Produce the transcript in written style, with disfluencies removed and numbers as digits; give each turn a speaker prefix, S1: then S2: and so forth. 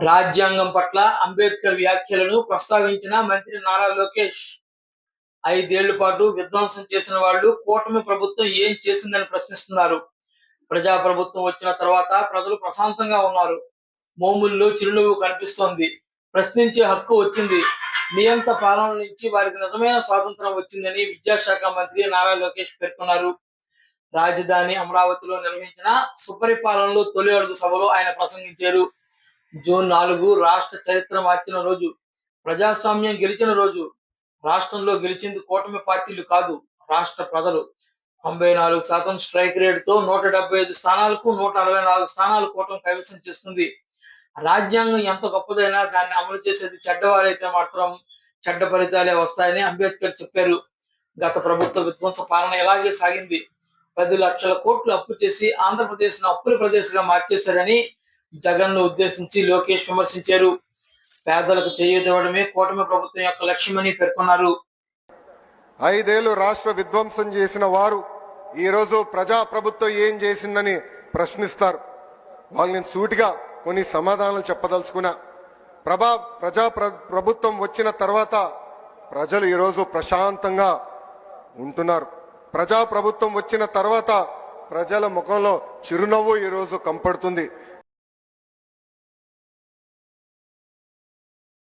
S1: రాజ్యాంగం పట్ల అంబేద్కర్ వ్యాఖ్యలను ప్రస్తావించిన మంత్రి నారా లోకేష్ 5 ఏళ్ల పాటు విధ్వంసం చేసిన వాళ్ళు కూటమి ప్రభుత్వం ఏం చేసిందని ప్రశ్నిస్తున్నారు. ప్రజా ప్రభుత్వం వచ్చిన తర్వాత ప్రజలు ప్రశాంతంగా ఉన్నారు. మోముల్లో చిరునవ్వు కనిపిస్తోంది. ప్రశ్నించే హక్కు వచ్చింది. నియంత పాలన నుంచి వారికి నిజమైన స్వాతంత్రం వచ్చిందని విద్యాశాఖ మంత్రి నారా లోకేష్ పేర్కొన్నారు. రాజధాని అమరావతిలో నిర్వహించిన సుపరిపాలనలో తొలి అడుగు సభలో ఆయన ప్రసంగించారు. జూన్ 4 రాష్ట్ర చరిత్ర మార్చిన రోజు. ప్రజాస్వామ్యం గెలిచిన రోజు. రాష్ట్రంలో గెలిచింది కూటమి పార్టీలు కాదు, రాష్ట్ర ప్రజలు. 94% స్ట్రైక్ రేటుతో 175 స్థానాలకు 164 స్థానాలు కూటమి కైవసం చేస్తుంది. రాజ్యాంగం ఎంత గొప్పదైనా దాన్ని అమలు చేసేది చెడ్డవారైతే మాత్రం చెడ్డ ఫలితాలే వస్తాయని అంబేద్కర్ చెప్పారు. గత ప్రభుత్వ విధ్వంస పాలన ఇలాగే సాగింది. 10 లక్షల కోట్లు అప్పు చేసి ఆంధ్రప్రదేశ్ ను అప్పుల ప్రదేశ్ గా మార్చేశారని జగన్ ను ఉద్దేశించి లోకేష్ విమర్శించారు. పేదలకు చేయూతివ్వడమే కూటమి ప్రభుత్వం యొక్క లక్ష్యమని పేర్కొన్నారు.
S2: 5 ఏళ్లు రాష్ట్ర విధ్వంసం చేసిన వారు ఈరోజు ప్రజా ప్రభుత్వం ఏం చేసిందని ప్రశ్నిస్తారు. వాళ్ళని సూటిగా కొన్ని సమాధానాలు చెప్పదలుచుకున్నా. ప్రభుత్వం వచ్చిన తర్వాత ప్రజలు ఈరోజు ప్రశాంతంగా ఉంటున్నారు. ప్రజా ప్రభుత్వం వచ్చిన తర్వాత ప్రజల ముఖంలో చిరునవ్వు ఈరోజు కంపడుతుంది.